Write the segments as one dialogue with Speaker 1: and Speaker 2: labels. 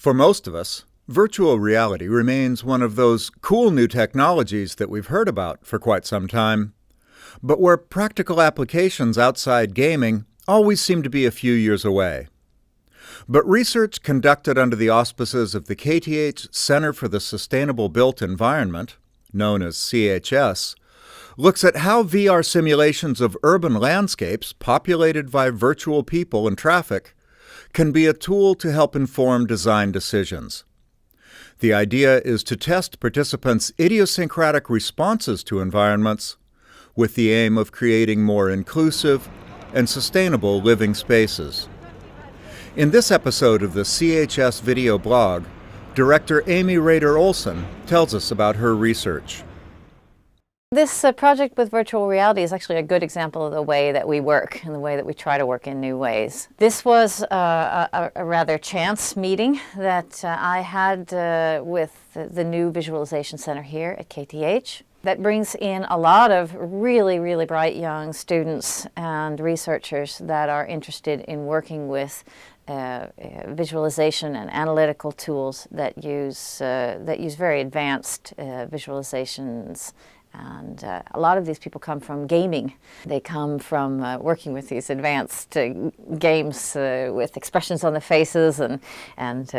Speaker 1: For most of us, virtual reality remains one of those cool new technologies that we've heard about for quite some time, but where practical applications outside gaming always seem to be a few years away. But research conducted under the auspices of the KTH Center for the Sustainable Built Environment, known as CHS, looks at how VR simulations of urban landscapes populated by virtual people and traffic can be a tool to help inform design decisions. The idea is to test participants' idiosyncratic responses to environments with the aim of creating more inclusive and sustainable living spaces. In this episode of the CHS video blog, director Amy Rader Olsson tells us about her research.
Speaker 2: This project with virtual reality is actually a good example of the way that we work and the way that we try to work in new ways. This was a rather chance meeting that I had with the new Visualization Center here at KTH. That brings in a lot of really, really bright young students and researchers that are interested in working with visualization and analytical tools that use very advanced visualizations. And a lot of these people come from gaming. They come from working with these advanced games with expressions on the faces and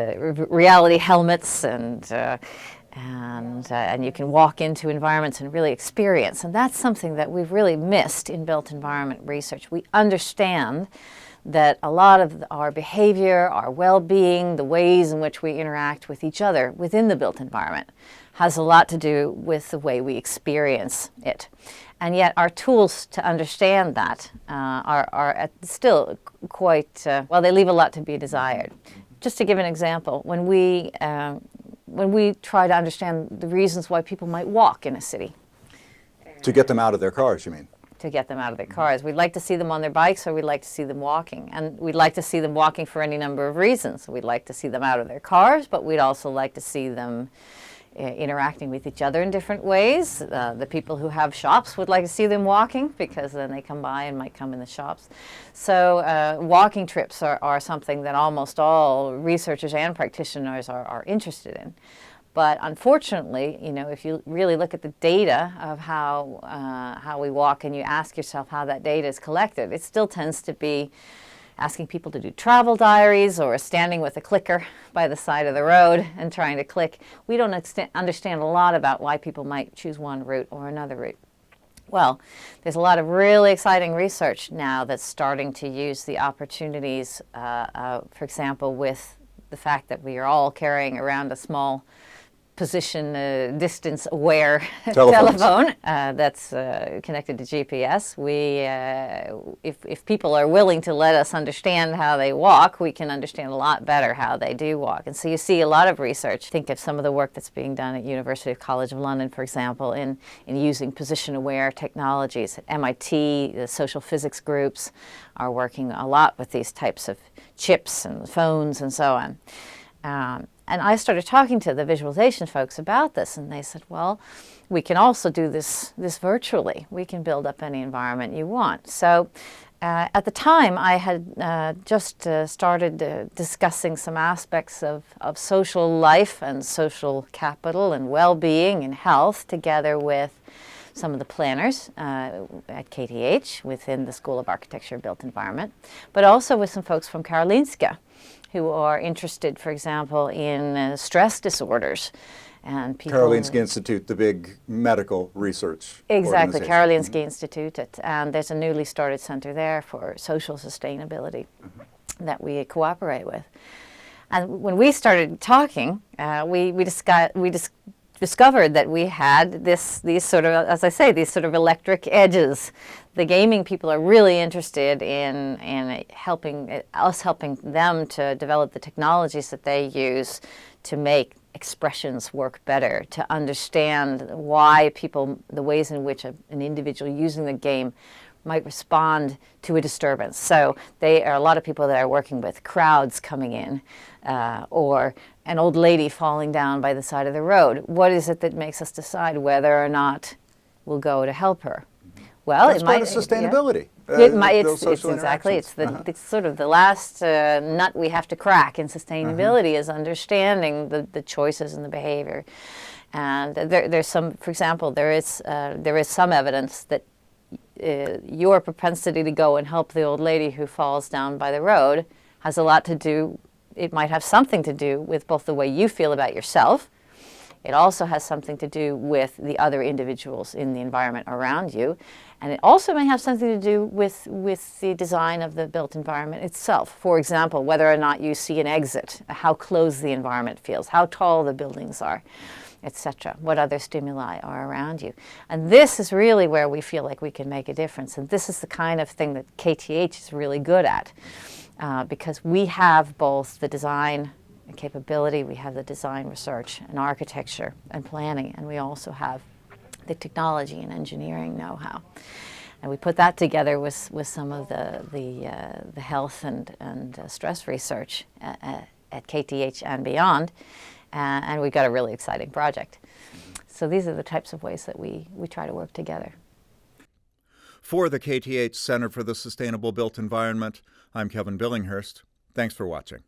Speaker 2: reality helmets and you can walk into environments and really experience. And that's something that we've really missed in built environment research. We understand that a lot of our behavior, our well-being, the ways in which we interact with each other within the built environment has a lot to do with the way we experience it. And yet our tools to understand that are still quite, well, they leave a lot to be desired. Just to give an example, when we try to understand the reasons why people might walk in a city.
Speaker 1: To get them out of their cars, you mean?
Speaker 2: To get them out of their cars. We'd like to see them on their bikes, or we'd like to see them walking. And we'd like to see them walking for any number of reasons. We'd like to see them out of their cars, but we'd also like to see them interacting with each other in different ways. The people who have shops would like to see them walking because then they come by and might come in the shops. So walking trips are something that almost all researchers and practitioners are interested in. But unfortunately, you know, if you really look at the data of how we walk and you ask yourself how that data is collected, it still tends to be asking people to do travel diaries or standing with a clicker by the side of the road and trying to click. We don't understand a lot about why people might choose one route or another route. Well, there's a lot of really exciting research now that's starting to use the opportunities, for example, with the fact that we are all carrying around a small position distance aware telephone that's connected to GPS. If people are willing to let us understand how they walk, we can understand a lot better how they do walk. And so you see a lot of research. Think of some of the work that's being done at University College London, for example, in using position aware technologies. At MIT, the social physics groups are working a lot with these types of chips and phones and so on. And I started talking to the visualization folks about this, and they said, well, we can also do this virtually. We can build up any environment you want. So at the time, I had just started discussing some aspects of social life and social capital and well-being and health together with some of the planners at KTH within the School of Architecture and Built Environment, but also with some folks from Karolinska who are interested, for example, in stress disorders. And people,
Speaker 1: Karolinska Institute, the big medical research
Speaker 2: Exactly, Karolinska Institute. And there's a newly started center there for social sustainability that we cooperate with. And when we started talking, we discovered that we had these sort of, as I say, these sort of electric edges. The gaming people are really interested in helping them to develop the technologies that they use to make expressions work better, to understand why the ways in which an individual using the game might respond to a disturbance. So there are a lot of people that are working with crowds coming in or an old lady falling down by the side of the road. What is it that makes us decide whether or not we'll go to help her? Well,
Speaker 1: that's part of sustainability. those social
Speaker 2: exactly.
Speaker 1: interactions.
Speaker 2: It's sort of the last nut we have to crack in sustainability is understanding the choices and the behavior. And there's some, for example, there is some evidence that your propensity to go and help the old lady who falls down by the road has a lot to do. It might have something to do with both the way you feel about yourself. It also has something to do with the other individuals in the environment around you. And it also may have something to do with the design of the built environment itself. For example, whether or not you see an exit, how close the environment feels, how tall the buildings are, etc. What other stimuli are around you. And this is really where we feel like we can make a difference. And this is the kind of thing that KTH is really good at, because we have both the design capability, we have the design research and architecture and planning, and we also have the technology and engineering know-how. And we put that together with some of the health and stress research at KTH and beyond, and we've got a really exciting project. So these are the types of ways that we try to work together.
Speaker 1: For the KTH Center for the Sustainable Built Environment, I'm Kevin Billinghurst. Thanks for watching.